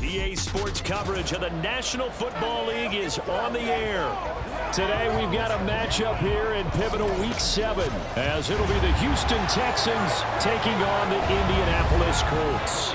EA Sports coverage of the National Football League is on the air. Today we've got a matchup here in pivotal Week 7, as it'll be the Houston Texans taking on the Indianapolis Colts.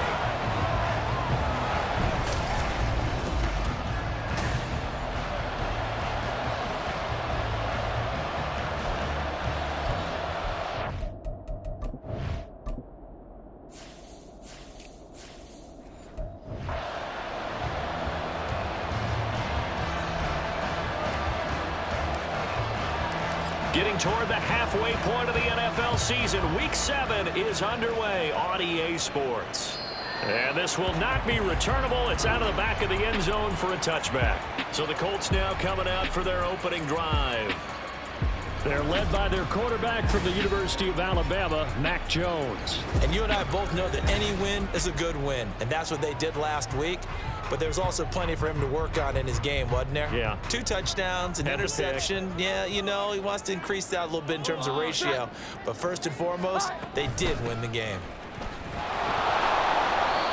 Getting toward the halfway point of the NFL season, Week 7 is underway on EA Sports. And this will not be returnable. It's out of the back of the end zone for a touchback. So the Colts now coming out for their opening drive. They're led by their quarterback from the University of Alabama, Mac Jones. And you and I both know that any win is a good win, and that's what they did last week. But there's also plenty for him to work on in his game, wasn't there? Yeah. 2 touchdowns, an interception. Yeah, you know, he wants to increase that a little bit in terms of ratio. But first and foremost, they did win the game.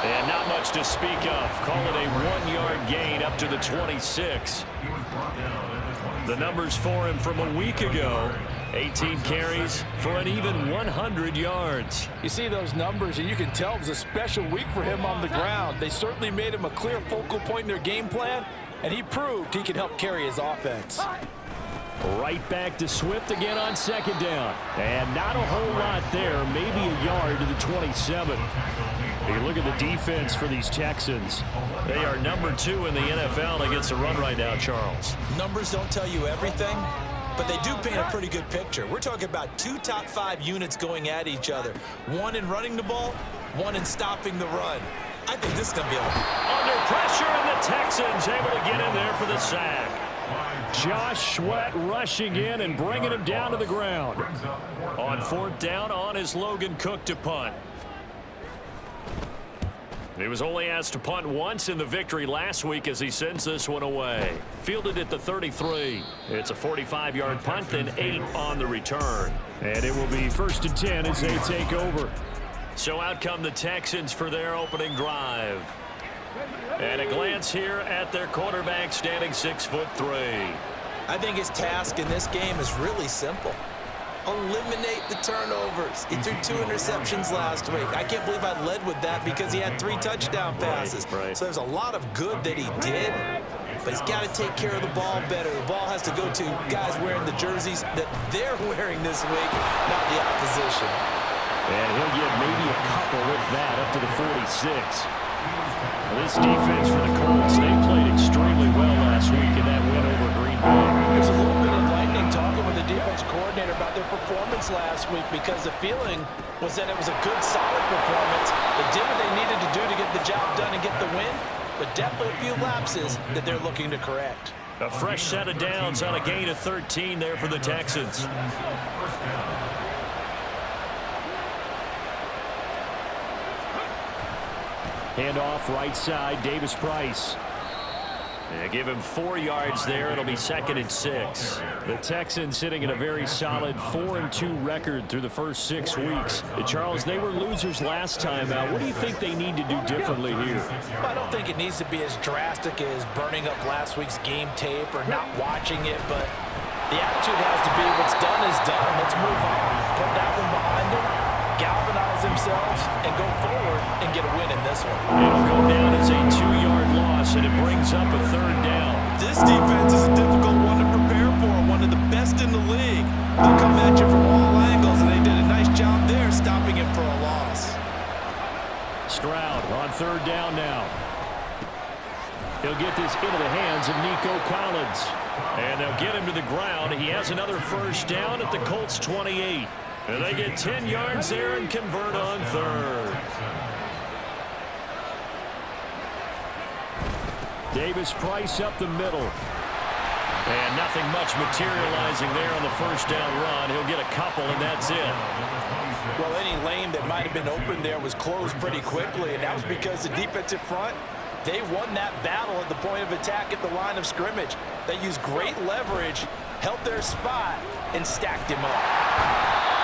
And not much to speak of. Call it a 1-yard gain up to the 26. The numbers for him from a week ago. 18 carries for an even 100 yards. You see those numbers, and you can tell it was a special week for him on the ground. They certainly made him a clear focal point in their game plan, and he proved he can help carry his offense. Right back to Swift again on second down. And not a whole lot there, maybe a yard to the 27. You look at the defense for these Texans. They are number 2 in the NFL against the run right now, Charles. Numbers don't tell you everything, but they do paint a pretty good picture. We're talking about 2 top 5 units going at each other. 1 in running the ball, 1 in stopping the run. I think this is going to be under pressure, and the Texans able to get in there for the sack. Josh Sweat rushing in and bringing him down to the ground. On 4th down, on is Logan Cook to punt. He was only asked to punt once in the victory last week as he sends this one away. Fielded at the 33. It's a 45-yard punt, then 8 on the return. And it will be 1st and 10 as they take over. So out come the Texans for their opening drive. And a glance here at their quarterback standing 6'3". I think his task in this game is really simple. Eliminate the turnovers. He threw 2 interceptions last week. I can't believe I led with that because he had 3 touchdown passes. Right. So there's a lot of good that he did, but he's got to take care of the ball better. The ball has to go to guys wearing the jerseys that they're wearing this week, not the opposition. And he'll get maybe a couple with that up to the 46. This defense for the Colts, they played extremely well last week in that win over Green Bay. There's a little bit enlightening talking with the defense coordinator about their performance last week, because the feeling was that it was a good, solid performance. They did what they needed to do to get the job done and get the win, but definitely a few lapses that they're looking to correct. A fresh set of downs on a gain of 13 there for the Texans. Handoff right side, Davis Price. They give him 4 yards there. It'll be 2nd and 6. The Texans sitting at a very solid 4-2 record through the first 6 weeks. Charles, they were losers last time out. What do you think they need to do differently here? Well, I don't think it needs to be as drastic as burning up last week's game tape or not watching it, but the attitude has to be what's done is done. Let's move on. Put that one behind them, galvanize themselves, and go forward and get a win in this one. It'll go down as a 2-yard loss, and it brings up a 3rd down. This defense is a difficult one to prepare for, one of the best in the league. They'll come at you from all angles, and they did a nice job there stopping him for a loss. Stroud on 3rd down now. He'll get this into the hands of Nico Collins. And they'll get him to the ground. He has another 1st down at the Colts 28. And they get 10 yards there and convert on 3rd. Davis Price up the middle. And nothing much materializing there on the 1st down run. He'll get a couple, and that's it. Well, any lane that might have been open there was closed pretty quickly, and that was because the defensive front, they won that battle at the point of attack at the line of scrimmage. They used great leverage, held their spot, and stacked him up.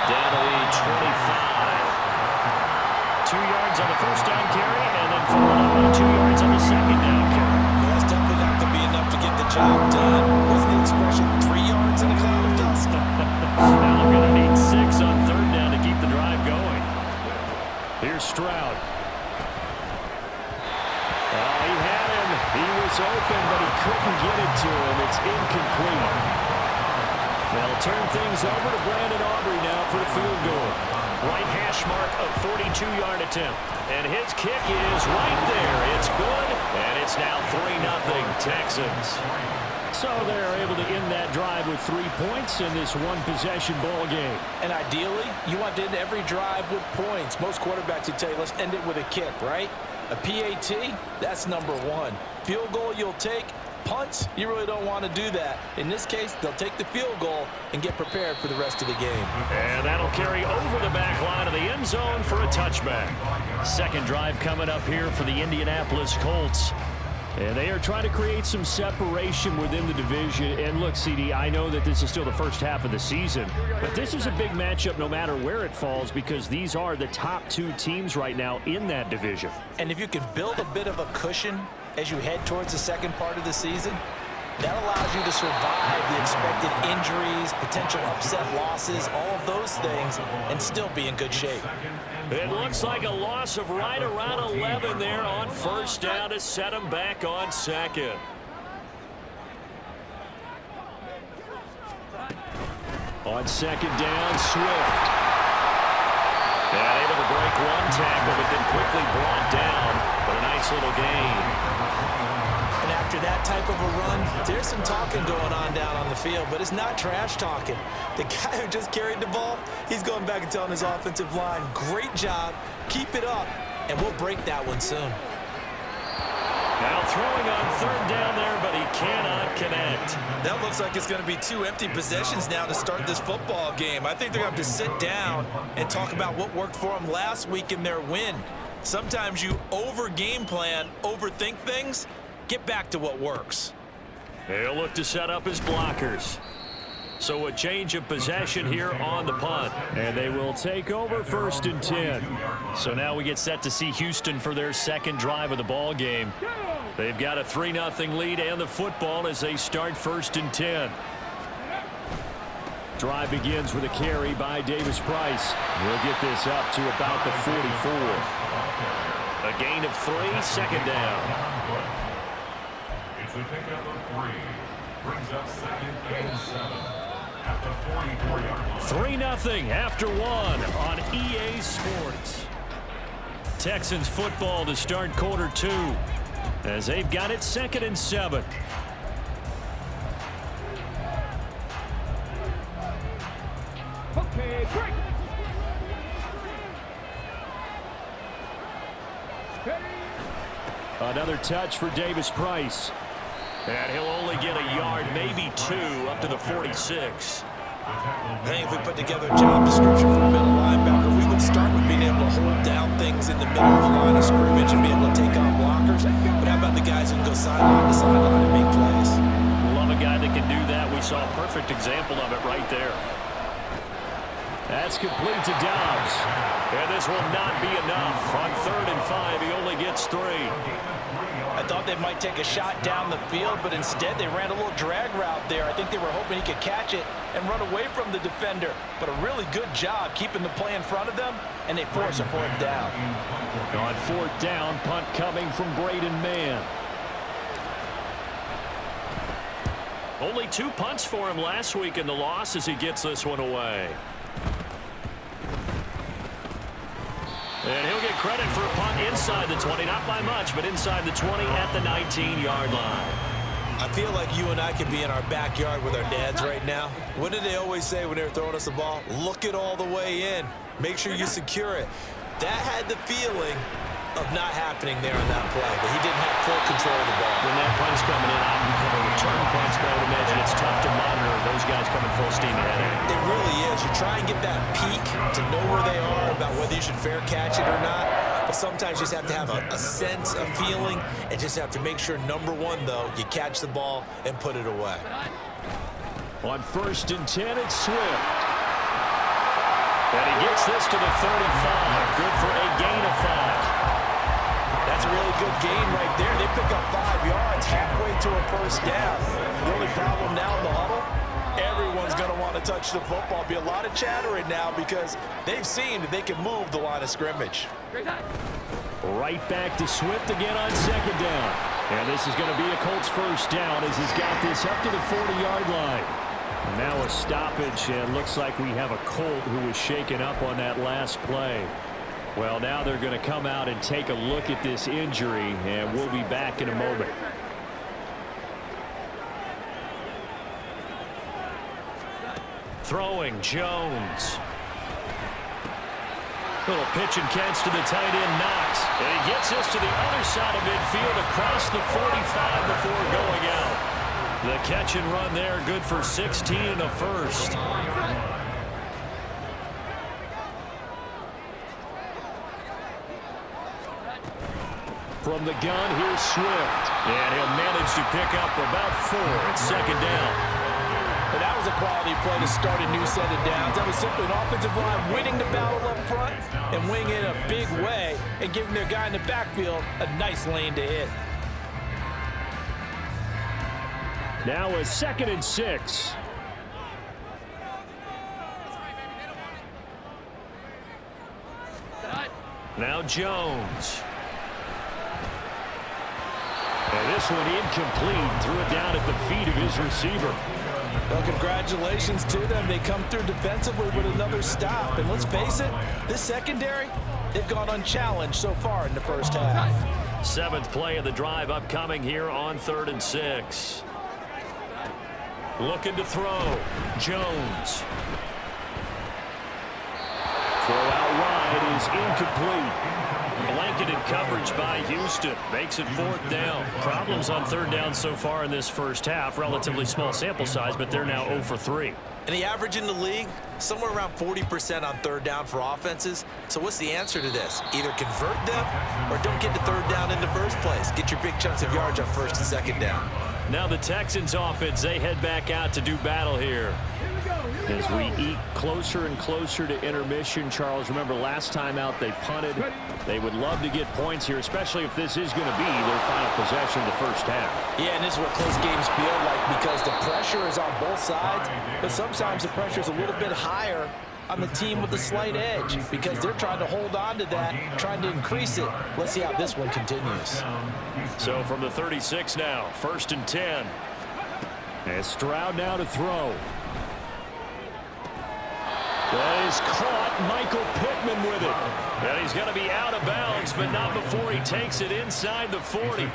Down to the 25. 2 yards on the 1st down carry, and then for only 2 yards on the second down carry. That's definitely not going to be enough to get the job done. Wasn't the expression 3 yards in a cloud of dust? Now they're going to need 6 on third down to keep the drive going. Here's Stroud. He had him. He was open, but he couldn't get it to him. It's incomplete. They'll turn things over to Brandon Aubrey now for the field goal. Right hash mark of 42-yard attempt. And his kick is right there. It's good, and it's now 3-0 Texans. So they're able to end that drive with 3 points in this one-possession ball game. And ideally, you want to end every drive with points. Most quarterbacks would tell you, let's end it with a kick, right? A PAT, that's number 1. Field goal you'll take. Punts, you really don't want to do that. In this case, they'll take the field goal and get prepared for the rest of the game. And that'll carry over the back line of the end zone for a touchback. Second drive coming up here for the Indianapolis Colts. And they are trying to create some separation within the division. And look, CD, I know that this is still the first half of the season, but this is a big matchup no matter where it falls because these are the top 2 teams right now in that division. And if you can build a bit of a cushion as you head towards the second part of the season, that allows you to survive the expected injuries, potential upset losses, all of those things, and still be in good shape. It looks like a loss of right around 11 there on first down to set them back on second. On second down, Swift. And able to break one tackle, but then quickly brought down. But a nice little gain. And after that type of a run, there's some talking going on down on the field, but it's not trash talking. The guy who just carried the ball, he's going back and telling his offensive line, great job, keep it up, and we'll break that one soon. Now throwing on third down there, but he cannot connect. That looks like it's going to be 2 empty possessions now to start this football game. I think they're going to have to sit down and talk about what worked for them last week in their win. Sometimes you over-game plan, overthink things. Get back to what works. They'll look to set up his blockers. So a change of possession here on the punt. And they will take over first and 10. So now we get set to see Houston for their second drive of the ball game. They've got a 3-0 lead and the football as they start first and 10. Drive begins with a carry by Davis Price. We'll get this up to about the 44. A gain of 3, second down. It's a pickup of 3. Brings up second and 7 at the 44-yard line. 3-0 after 1 on EA Sports. Texans football to start quarter 2 as they've got it second and 7. Okay, break. Another touch for Davis Price. And he'll only get a yard, maybe 2, up to the 46. I think if we put together a job description for a middle linebacker, we would start with being able to hold down things in the middle of the line of scrimmage and be able to take on blockers. But how about the guys who can go sideline to sideline and make plays? Love a guy that can do that. We saw a perfect example of it right there. That's complete to Dobbs. And this will not be enough. On third and 5, he only gets 3. I thought they might take a shot down the field, but instead they ran a little drag route there. I think they were hoping he could catch it and run away from the defender. But a really good job keeping the play in front of them, and they force a 4th down. On 4th down, punt coming from Braden Mann. Only 2 punts for him last week in the loss as he gets this one away. And he'll get credit for a punt inside the 20, not by much, but inside the 20 at the 19-yard line. I feel like you and I could be in our backyard with our dads right now. What did they always say when they were throwing us the ball? Look it all the way in. Make sure you secure it. That had the feeling of not happening there on that play, but he didn't have full control of the ball. When that punt's coming in, I can have a return punch, but I would imagine it's tough to monitor those guys coming full steam ahead. It really is. You try and get that peek to know where they are, about whether you should fair catch it or not, but sometimes you just have to have a sense, a feeling, and just have to make sure, number 1, though, you catch the ball and put it away. On first and 10, it's Swift. And he gets this to the 35. Good for a gain of 5. That's really good gain right there. They pick up 5 yards halfway to a first down. The only problem now in the huddle, everyone's going to want to touch the football. Be a lot of chattering now because they've seen that they can move the line of scrimmage. Right back to Swift again on second down. And this is going to be a Colts first down as he's got this up to the 40-yard line. Now a stoppage, and looks like we have a Colt who was shaken up on that last play. Well, now they're going to come out and take a look at this injury, and we'll be back in a moment. Throwing, Jones. Little pitch and catch to the tight end, Knox. And he gets this to the other side of midfield across the 45 before going out. The catch and run there, good for 16 and a first. From the gun, here's Swift. And he'll manage to pick up about 4 at second down. But that was a quality play to start a new set of downs. That was simply an offensive line winning the battle up front and winning it in a big way and giving their guy in the backfield a nice lane to hit. Now a 2nd and 6. Now Jones. And this one incomplete. Threw it down at the feet of his receiver. Well, congratulations to them. They come through defensively with another stop. And let's face it, this secondary, they've gone unchallenged so far in the first half. 7th play of the drive upcoming here on 3rd and 6. Looking to throw. Jones. Throw out wide is incomplete. Blanketed coverage by Houston. Makes it 4th down. Problems on 3rd down so far in this first half. Relatively small sample size, but they're now 0 for 3. And the average in the league, somewhere around 40% on 3rd down for offenses. So what's the answer to this? Either convert them or don't get to 3rd down in the first place. Get your big chunks of yards on 1st and 2nd down. Now the Texans offense, they head back out to do battle here. As we eke closer and closer to intermission, Charles, remember last time out they punted. They would love to get points here, especially if this is going to be their final possession of the first half. Yeah, and this is what close games feel like because the pressure is on both sides, but sometimes the pressure is a little bit higher on the team with the slight edge because they're trying to hold on to that, trying to increase it. Let's see how this one continues. So from the 36 now, 1st and 10. And Stroud now to throw. That is caught. Michael Pittman with it. And he's going to be out of bounds, but not before he takes it inside the 40.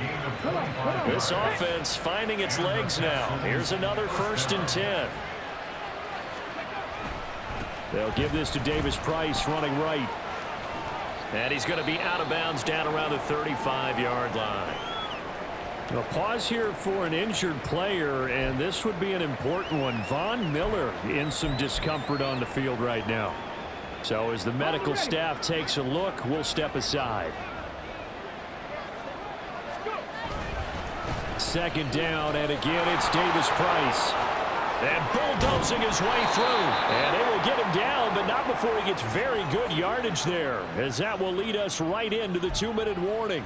This offense finding its legs now. Here's another 1st and 10. They'll give this to Davis Price running right. And he's going to be out of bounds down around the 35-yard line. A pause here for an injured player, and this would be an important one. Von Miller in some discomfort on the field right now. So as the medical staff takes a look, we'll step aside. 2nd down, and again it's Davis Price. And bulldozing his way through. And they will get him down, but not before he gets very good yardage there, as that will lead us right into the 2-minute warning.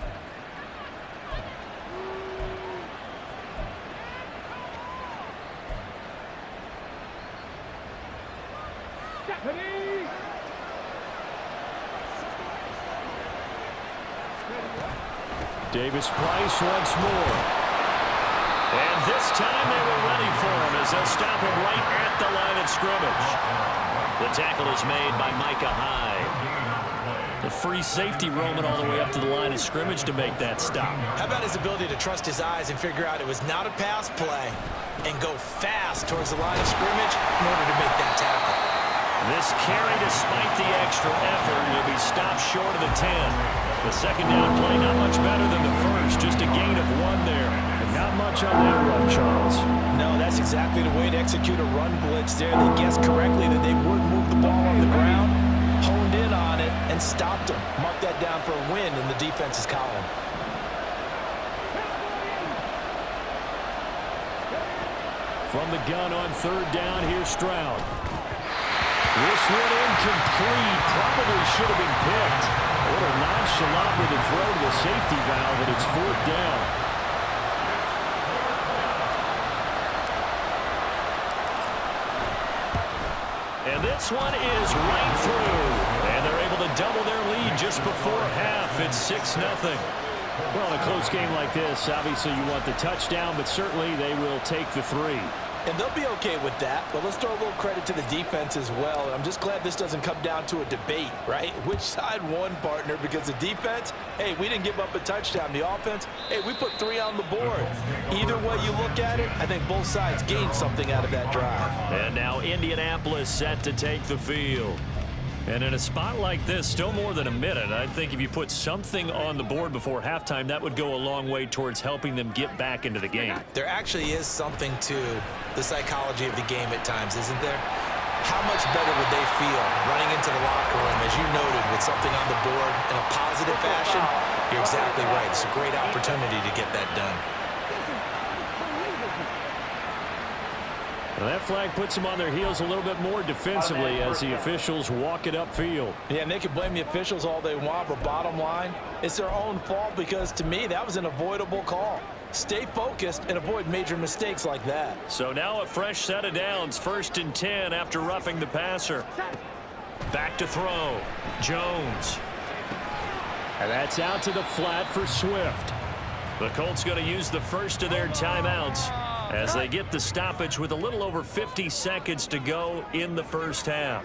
Davis Price once more. And this time they were ready for him as they'll stop him right at the line of scrimmage. The tackle is made by Micah Hyde. The free safety roaming all the way up to the line of scrimmage to make that stop. How about his ability to trust his eyes and figure out it was not a pass play and go fast towards the line of scrimmage in order to make that tackle. This carry, despite the extra effort, will be stopped short of the 10. The 2nd down play not much better than the first, just a gain of 1 there. And not much on that run, Charles. No, that's exactly the way to execute a run blitz there. They guessed correctly that they would move the ball on the ground, honed in on it, and stopped them. Mark that down for a win in the defense's column. From the gun on 3rd down, here's Stroud. This one incomplete. Probably should have been picked. A little nonchalant with the throw to the safety valve, and it's 4th down. And this one is right through. And they're able to double their lead just before half. It's 6-0. Well, in a close game like this, obviously you want the touchdown, but certainly they will take the 3. And they'll be okay with that, but let's throw a little credit to the defense as well. I'm just glad this doesn't come down to a debate, right? Which side won, partner? Because the defense, hey, we didn't give up a touchdown. The offense, hey, we put 3 on the board. Either way you look at it, I think both sides gained something out of that drive. And now Indianapolis set to take the field. And in a spot like this, still more than a minute, I think if you put something on the board before halftime, that would go a long way towards helping them get back into the game. There actually is something to the psychology of the game at times, isn't there? How much better would they feel running into the locker room, as you noted, with something on the board in a positive fashion? You're exactly right. It's a great opportunity to get that done. Well, that flag puts them on their heels a little bit more defensively as the officials walk it upfield. Yeah, and they can blame the officials all they want, but bottom line, it's their own fault because, to me, that was an avoidable call. Stay focused and avoid major mistakes like that. So now a fresh set of downs, 1st and 10 after roughing the passer. Back to throw. Jones. And that's out to the flat for Swift. The Colts going to use the first of their timeouts as they get the stoppage with a little over 50 seconds to go in the first half.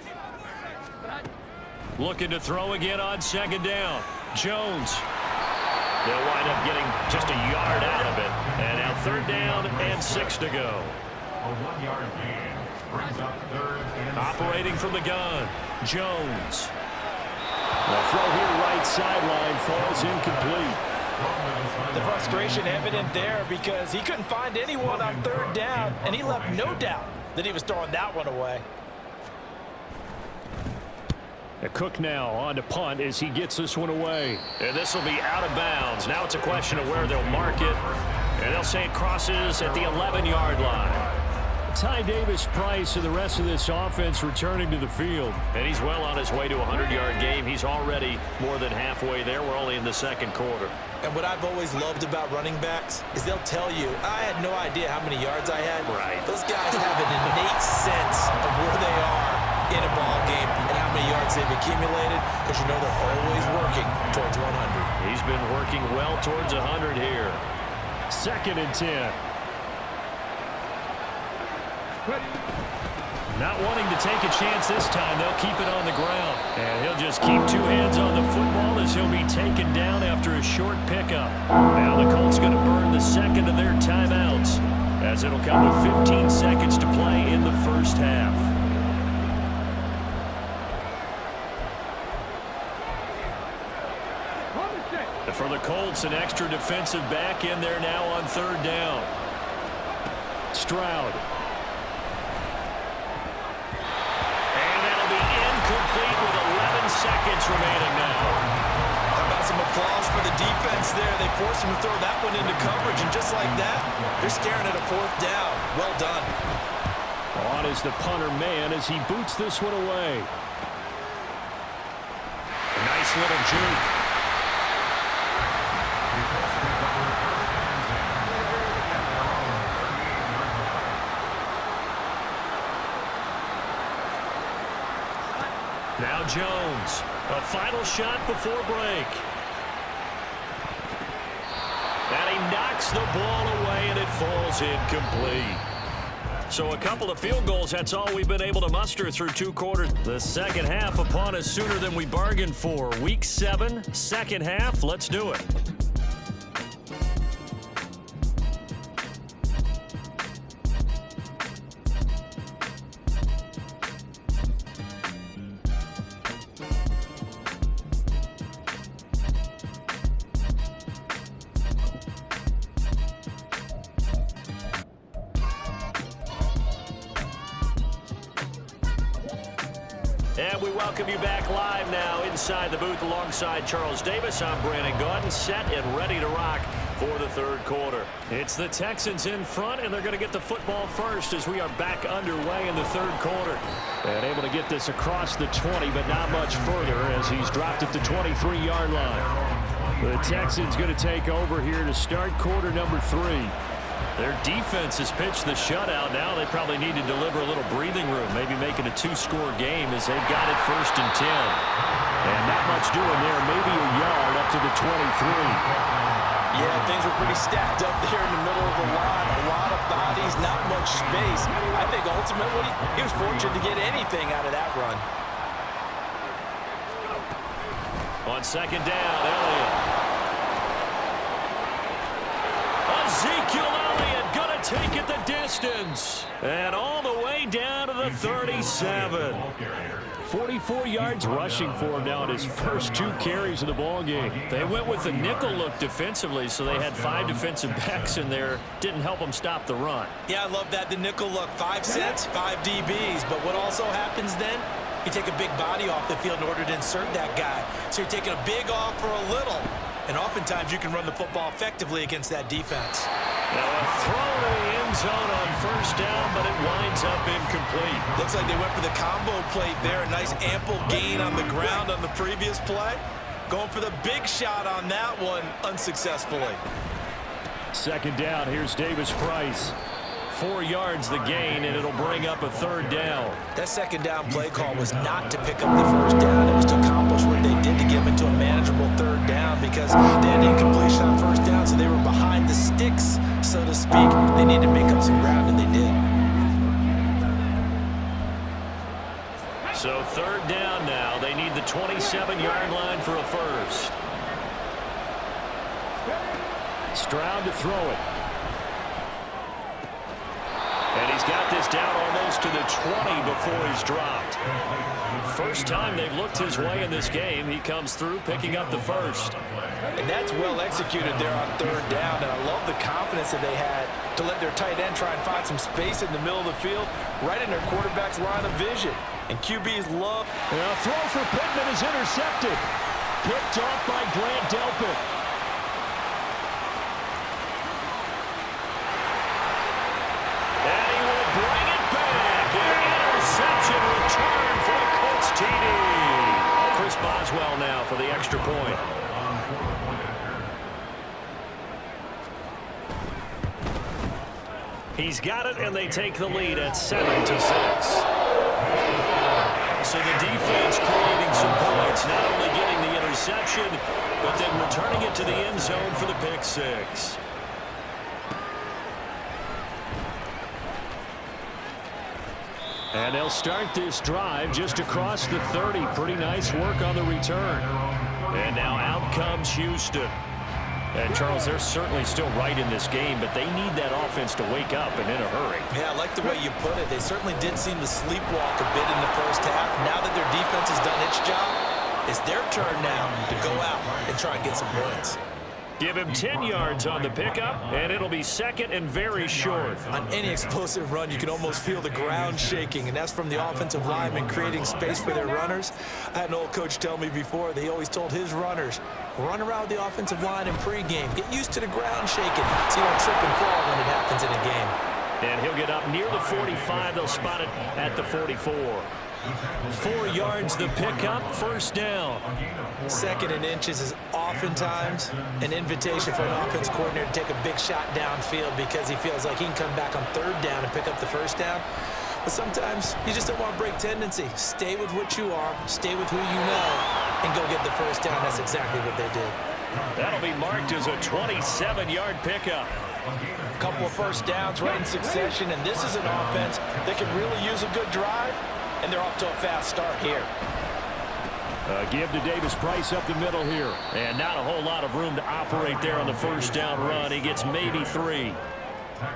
Looking to throw again on 2nd down. Jones. They'll wind up getting just a yard out of it. And now 3rd down and 6 to go. A 1-yard gain brings up 3rd and Operating from the gun, Jones. The throw here right sideline falls incomplete. The frustration evident there because he couldn't find anyone on 3rd down, and he left no doubt that he was throwing that one away. Cook now on to punt as he gets this one away. And this will be out of bounds. Now it's a question of where they'll mark it. And they'll say it crosses at the 11-yard line. Ty Davis-Price and the rest of this offense returning to the field. And he's well on his way to a 100-yard game. He's already more than halfway there. We're only in the 2nd quarter. And what I've always loved about running backs is they'll tell you, I had no idea how many yards I had. Right. Those guys have an innate sense of where they are in a ball game and how many yards they've accumulated, because you know they're always working towards 100. He's been working well towards 100 here. 2nd and 10. Not wanting to take a chance this time, they'll keep it on the ground. And he'll just keep 2 hands on the football as he'll be taken down after a short pickup. Now the Colts going to burn the 2nd of their timeouts as it'll come with 15 seconds to play in the first half. For the Colts, an extra defensive back in there now on 3rd down. Stroud. And that'll be incomplete with 11 seconds remaining now. How about some applause for the defense there? They forced him to throw that one into coverage, and just like that, they're staring at a 4th down. Well done. On is the punter man as he boots this one away. A nice little juke. Now Jones, a final shot before break. And he knocks the ball away, and it falls incomplete. So a couple of field goals, that's all we've been able to muster through 2 quarters. The second half upon us sooner than we bargained for. Week 7, second half, let's do it. And we welcome you back live now inside the booth alongside Charles Davis. I'm Brandon Gaudin, set and ready to rock for the third quarter. It's the Texans in front, and they're going to get the football first as we are back underway in the third quarter. And able to get this across the 20, but not much further as he's dropped at the 23-yard line. The Texans going to take over here to start quarter number 3. Their defense has pitched the shutout. Now they probably need to deliver a little breathing room, maybe make it a 2-score game as they've got it 1st and 10. And not much doing there, maybe a yard up to the 23. Yeah, things were pretty stacked up there in the middle of the line. A lot of bodies, not much space. I think ultimately he was fortunate to get anything out of that run. On 2nd down, Elliott. Ezekiel Elliott going to take it the distance. And all the way down to the 37. 44 yards rushing for him now in his first 2 carries of the ball game. They went with the nickel look defensively, so they had 5 defensive backs in there. Didn't help them stop the run. Yeah, I love that, the nickel look. 5 sets, 5 DBs. But what also happens then, you take a big body off the field in order to insert that guy. So you're taking a big off for a little. And oftentimes you can run the football effectively against that defense. Now a throw to the end zone on 1st down, but it winds up incomplete. Looks like they went for the combo plate there. A nice ample gain on the ground on the previous play. Going for the big shot on that one unsuccessfully. 2nd down, here's Davis Price. 4 yards the gain, and it'll bring up a 3rd down. That 2nd down play call was not to pick up the 1st down. It was to accomplish what they did to get them into a manageable 3rd down because they had incompletion on 1st down, so they were behind the sticks, so to speak. They needed to make up some ground, and they did. So 3rd down now. They need the 27-yard line for a first. Stroud to throw it. And he's got this down almost to the 20 before he's dropped. First time they've looked his way in this game. He comes through picking up the first. And that's well executed there on 3rd down. And I love the confidence that they had to let their tight end try and find some space in the middle of the field, right in their quarterback's line of vision. And QBs love. And a throw for Pittman is intercepted. Picked off by Grant Delpit. Return for the Colts TD. Chris Boswell now for the extra point. He's got it, and they take the lead at 7-6. So the defense creating some points, not only getting the interception, but then returning it to the end zone for the pick 6. And they'll start this drive just across the 30. Pretty nice work on the return. And now out comes Houston. And, Charles, they're certainly still right in this game, but they need that offense to wake up and in a hurry. Yeah, I like the way you put it. They certainly did seem to sleepwalk a bit in the first half. Now that their defense has done its job, it's their turn now to go out and try and get some points. Give him 10 yards on the pickup, and it'll be 2nd and very short. On any explosive run, you can almost feel the ground shaking, and that's from the offensive linemen creating space for their runners. I had an old coach tell me before, they always told his runners, run around the offensive line in pregame. Get used to the ground shaking so you don't trip and fall when it happens in a game. And he'll get up near the 45. They'll spot it at the 44. 4 yards the pickup, 1st down. 2nd and inches is oftentimes an invitation for an offense coordinator to take a big shot downfield because he feels like he can come back on 3rd down and pick up the 1st down. But sometimes you just don't want to break tendency. Stay with what you are, stay with who you know, and go get the 1st down. That's exactly what they did. That'll be marked as a 27-yard pickup. A couple of 1st downs right in succession, and this is an offense that can really use a good drive, and they're off to a fast start here. Give to Davis Price up the middle here. And not a whole lot of room to operate there on the 1st down run. He gets maybe 3.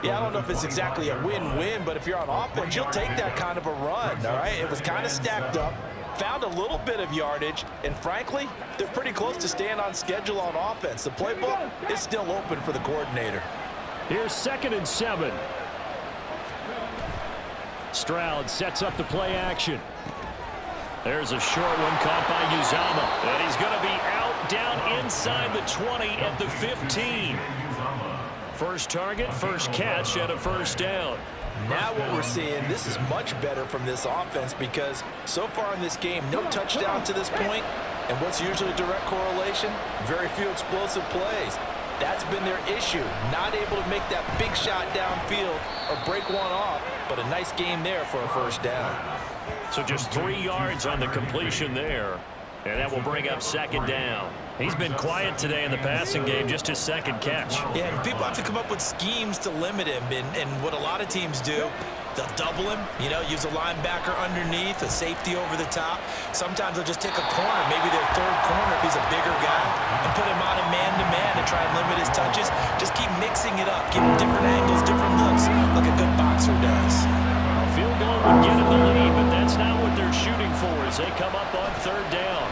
Yeah, I don't know if it's exactly a win-win, but if you're on offense, you'll take that kind of a run, all right? It was kind of stacked up, found a little bit of yardage, and frankly, they're pretty close to staying on schedule on offense. The playbook is still open for the coordinator. Here's 2nd and 7. Stroud sets up the play action. There's a short one caught by Uzama. And he's going to be out down inside the 20 at the 15. First target, first catch, and a first down. Now what we're seeing, this is much better from this offense because so far in this game, no touchdown to this point. And what's usually a direct correlation? Very few explosive plays. That's been their issue. Not able to make that big shot downfield or break one off, but a nice game there for a first down. So just 3 yards on the completion there. And that will bring up second down. He's been quiet today in the passing game, just his second catch. Yeah, and people have to come up with schemes to limit him. And what a lot of teams do, they'll double him, use a linebacker underneath, a safety over the top. Sometimes they'll just take a corner, maybe their third corner if he's a bigger guy, and put him on a man-to-man and try and limit his touches. Just keep mixing it up, give him different angles, different looks, like a good boxer does. A field goal would get him the lead, but that's not what they're shooting for as they come up on third down.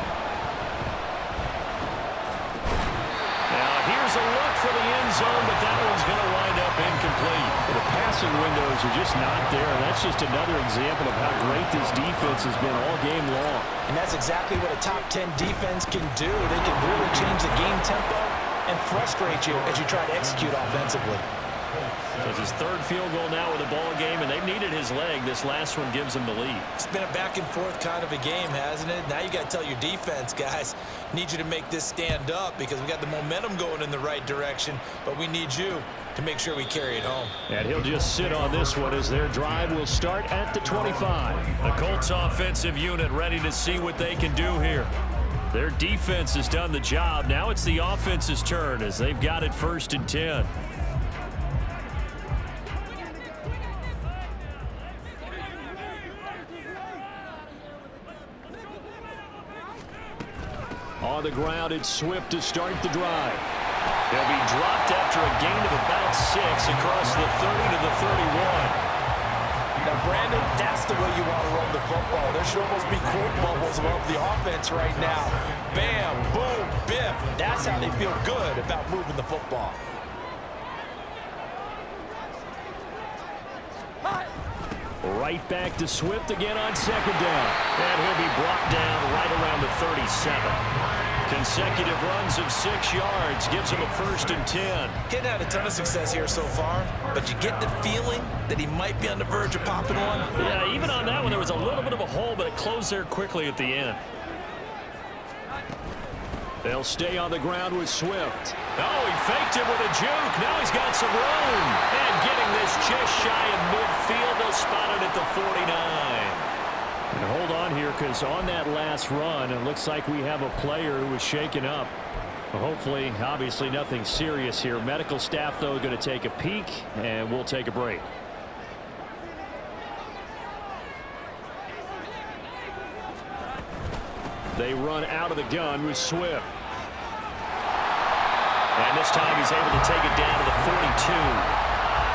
Now here's a look for the end zone, but that one's going to wind up incomplete. The passing windows are just not there, and that's just another example of how great this defense has been all game long. And that's exactly what a top 10 defense can do. They can really change the game tempo and frustrate you as you try to execute offensively. So it's his third field goal now with a ball game, and they've needed his leg. This last one gives him the lead. It's been a back-and-forth kind of a game, hasn't it? Now you got to tell your defense, guys, need you to make this stand up because we got the momentum going in the right direction, but we need you to make sure we carry it home. And he'll just sit on this one as their drive will start at the 25. The Colts offensive unit ready to see what they can do here. Their defense has done the job. Now it's the offense's turn as they've got it 1st and 10. On the ground, it's Swift to start the drive. He'll be dropped after a gain of about 6 across the 30 to the 31. Now, Brandon, that's the way you want to run the football. There should almost be quote bubbles above the offense right now. Bam, boom, biff. That's how they feel good about moving the football. Right back to Swift again on second down. And he'll be brought down right around the 37. Consecutive runs of 6 yards gives him a 1st and 10. Getting had a ton of success here so far, but you get the feeling that he might be on the verge of popping one. Yeah, even on that one, there was a little bit of a hole, but it closed there quickly at the end. They'll stay on the ground with Swift. Oh, he faked it with a juke. Now he's got some room. And getting this just shy of midfield, they'll spot it at the 49. And hold on here, because on that last run, it looks like we have a player who was shaken up. Well, hopefully, obviously nothing serious here. Medical staff, though, going to take a peek, and we'll take a break. They run out of the gun with Swift. And this time he's able to take it down to the 42.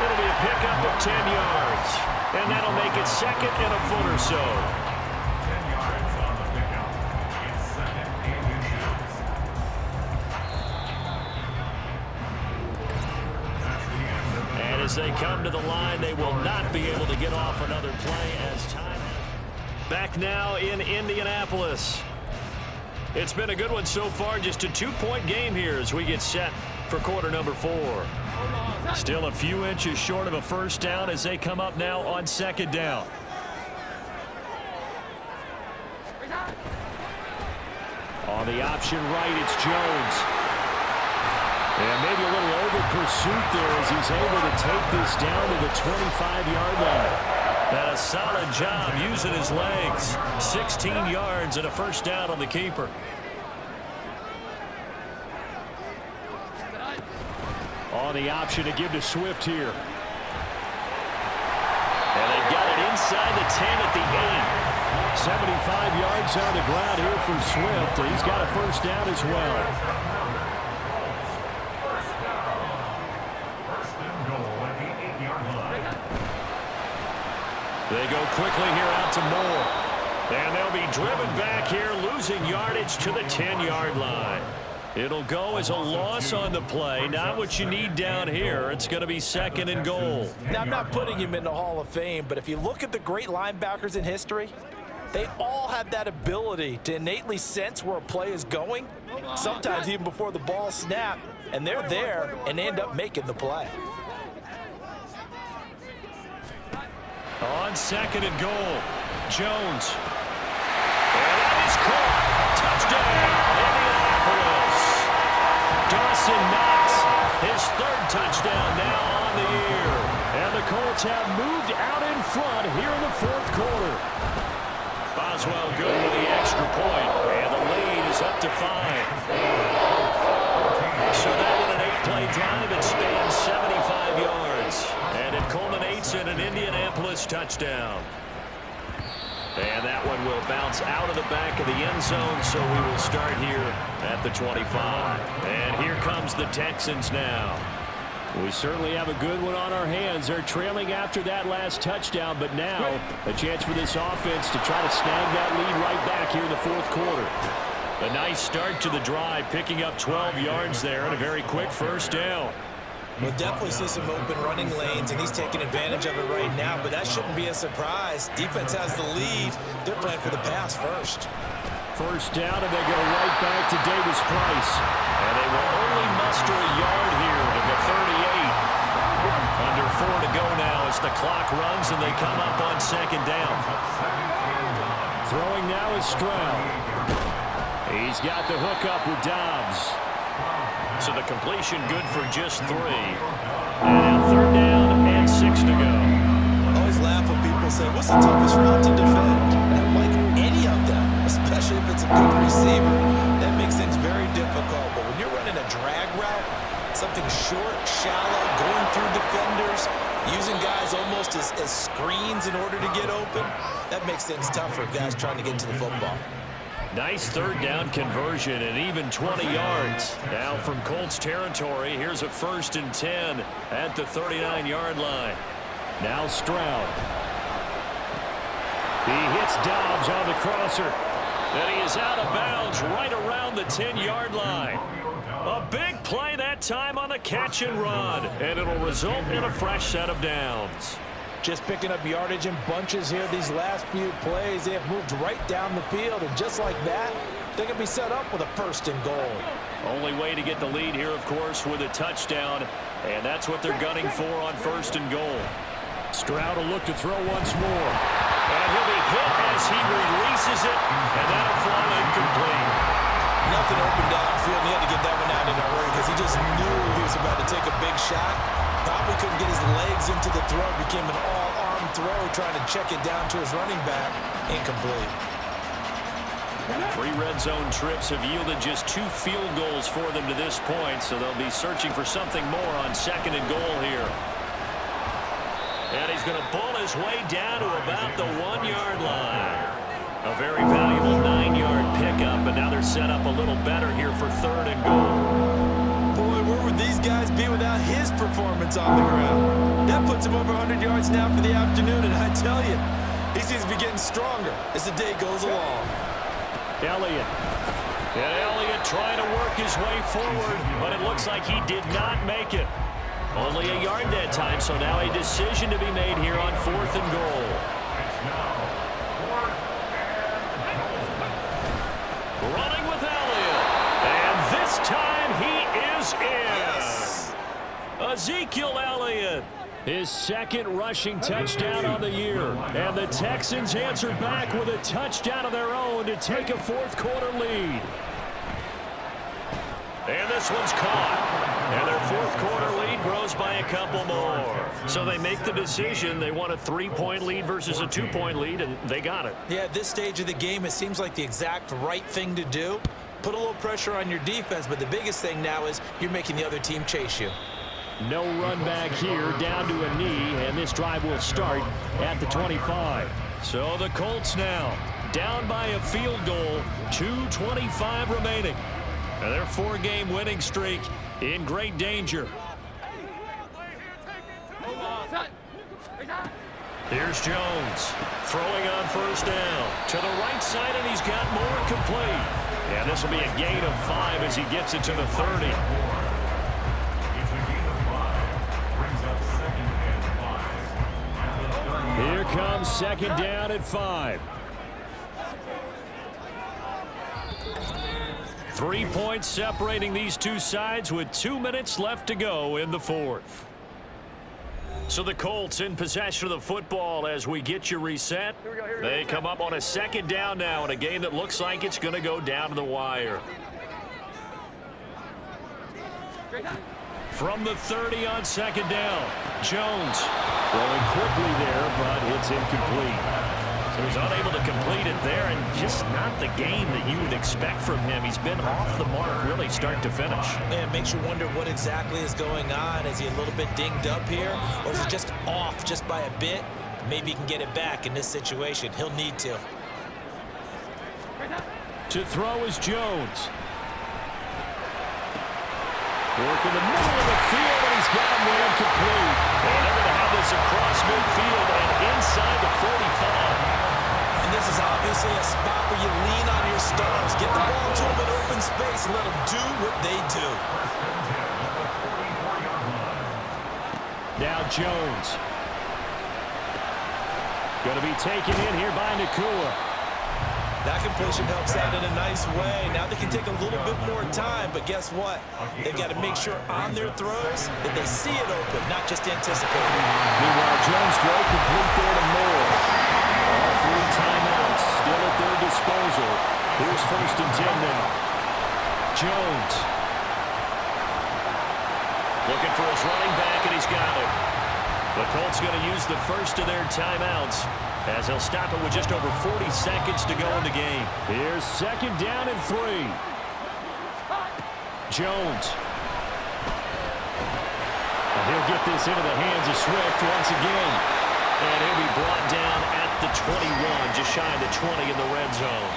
It'll be a pickup of 10 yards. And that'll make it 2nd and a foot or so. 10 yards on the pickup. It's 2nd and inches. And as they come to the line, they will not be able to get off another play as time. Back now in Indianapolis. It's been a good one so far, just a 2-point game here as we get set for quarter number 4. Still a few inches short of a first down as they come up now on second down. On the option right, it's Jones. And maybe a little over pursuit there as he's able to take this down to the 25-yard line. And a solid job using his legs. 16 yards and a first down on the keeper. On the option to give to Swift here. And they've got it inside the 10 at the 8. 75 yards on the ground here for Swift. And he's got a first down as well. First and goal at the 8-yard line. They go quickly here out to Moore. And they'll be driven back here, losing yardage to the 10-yard line. It'll go as a loss on the play. Not what you need down here. It's going to be 2nd and goal. Now, I'm not putting him in the Hall of Fame, but if you look at the great linebackers in history, They all have that ability to innately sense where a play is going, sometimes even before the ball snapped, and they're there and end up making the play. On 2nd and goal, Jones. And that is caught. Touchdown, Indianapolis. Dawson Knox, his 3rd touchdown now on the year. And the Colts have moved out in front here in the 4th quarter. Boswell good with the extra point, and the lead is up to 5. So that with an 8-play drive, it spans 75 yards, and it culminates in an Indianapolis touchdown. And that one will bounce out of the back of the end zone, so we will start here at the 25. And here comes the Texans now. We certainly have a good one on our hands. They're trailing after that last touchdown, but now a chance for this offense to try to snag that lead right back here in the 4th quarter. A nice start to the drive, picking up 12 yards there and a very quick 1st down. We'll definitely see some open running lanes, and he's taking advantage of it right now, but that shouldn't be a surprise. Defense has the lead. They're playing for the pass first. 1st down, and they go right back to Davis Price. And they will only muster a yard here to the 38. Under 4 to go now as the clock runs, and they come up on 2nd down. Throwing now is Stroud. He's got the hook up with Dobbs. So the completion good for just 3. And 3rd down and 6 to go. I always laugh when people say, what's the toughest route to defend? And I don't like any of them, especially if it's a good receiver. That makes things very difficult. But when you're running a drag route, something short, shallow, going through defenders, using guys almost as screens in order to get open, that makes things tough for guys trying to get to the football. Nice 3rd down conversion and even 20 yards. Now from Colts territory, here's a 1st and 10 at the 39-yard line. Now Stroud. He hits Dobbs on the crosser. And he is out of bounds right around the 10-yard line. A big play that time on the catch and run. And it'll result in a fresh set of downs. Just picking up yardage in bunches here these last few plays. They have moved right down the field, and just like that, they can be set up with a 1st and goal. Only way to get the lead here, of course, with a touchdown, and that's what they're gunning for on 1st and goal. Stroud will look to throw once more. And he'll be hit as he releases it, and that'll fall incomplete. Nothing open downfield, and he had to get that one out in a hurry because he just knew he was about to take a big shot. Probably couldn't get his legs into the throw. Became an all-arm throw, trying to check it down to his running back. Incomplete. 3 red zone trips have yielded just 2 field goals for them to this point, so they'll be searching for something more on 2nd and goal here. And he's going to bull his way down to about the 1-yard line. A very valuable 9-yard pickup, and now they're set up a little better here for 3rd and goal. Where would these guys be without his performance on the ground? That puts him over 100 yards now for the afternoon, and I tell you, he seems to be getting stronger as the day goes along. Elliott. And Elliott trying to work his way forward, but it looks like he did not make it. Only a yard that time, so now a decision to be made here on 4th and goal. Running with Elliott, and this time he is in. Ezekiel Elliott. His 2nd rushing touchdown on the year. And the Texans answer back with a touchdown of their own to take a 4th quarter lead. And this one's caught. And their 4th quarter lead grows by a couple more. So they make the decision. They want a 3-point lead versus a 2-point lead, and they got it. Yeah, at this stage of the game, it seems like the exact right thing to do. Put a little pressure on your defense, but the biggest thing now is you're making the other team chase you. No run back here, down to a knee, and this drive will start at the 25. So the Colts now down by a field goal, 2:25 remaining. And their 4-game winning streak in great danger. Here's Jones throwing on 1st down to the right side, and he's got more complete. And this will be a gain of 5 as he gets it to the 30. Here comes 2nd down at 5. 3 points separating these two sides with 2 minutes left to go in the fourth. So the Colts in possession of the football as we get you reset. They come up on a second down now in a game that looks like it's going to go down to the wire. From the 30 on second down, Jones throwing quickly there, but it's incomplete. So he's unable to complete it there, and just not the game that you would expect from him. He's been off the mark really start to finish. Yeah, it makes you wonder what exactly is going on. Is he a little bit dinged up here, or is he just off just by a bit? Maybe he can get it back in this situation. He'll need to. To throw is Jones. Work in the middle of the field, and he's got him there complete. And they're going to have this across midfield and inside the 45. And this is obviously a spot where you lean on your stars. Get the ball to them in open space and let them do what they do. Now Jones. Going to be taken in here by Nakua. That completion helps out in a nice way. Now they can take a little bit more time, but guess what? They've got to make sure on their throws that they see it open, not just anticipate it. Meanwhile, Jones throw complete there to Moore. All 3 timeouts still at their disposal. Here's 1st and 10 now. Jones. Looking for his running back, and he's got it. The Colts going to use the first of their timeouts as they'll stop it with just over 40 seconds to go in the game. Here's 2nd down and 3. Jones. And he'll get this into the hands of Swift once again. And he'll be brought down at the 21, just shy of the 20 in the red zone.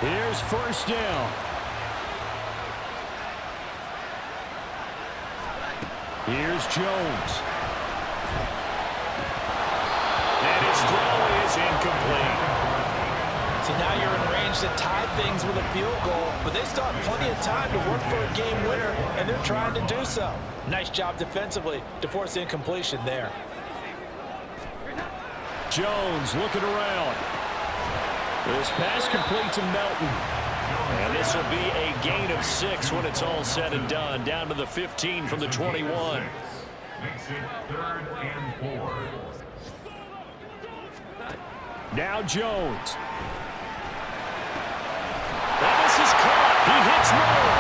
Here's 1st down. Here's Jones. And his throw is incomplete. So now you're in range to tie things with a field goal, but they still have plenty of time to work for a game winner, and they're trying to do so. Nice job defensively to force incompletion there. Jones looking around. This pass complete to Melton. And this will be a gain of 6 when it's all said and done. Down to the 15 from the 21. Makes it 3rd and 4. Now Jones. And this is caught. He hits Moore.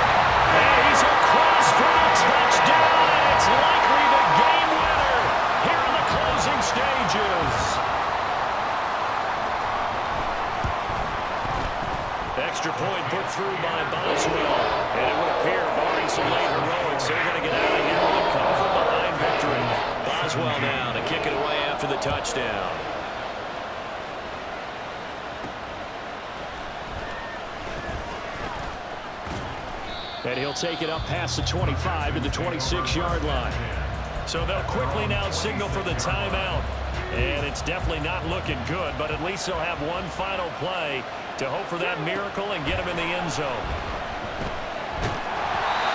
And he's across for a touchdown. And it's likely the game winner here in the closing stages. Extra point put through by Boswell. And it would appear, barring some late heroics, they're going to get out of here with a come from behind victory. Boswell now to kick it away after the touchdown. And he'll take it up past the 25 to the 26-yard line. So they'll quickly now signal for the timeout. And it's definitely not looking good, but at least they'll have one final play to hope for that miracle and get him in the end zone.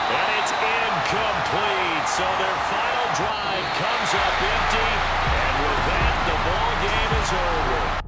And it's incomplete. So their final drive comes up empty. And with that, the ball game is over.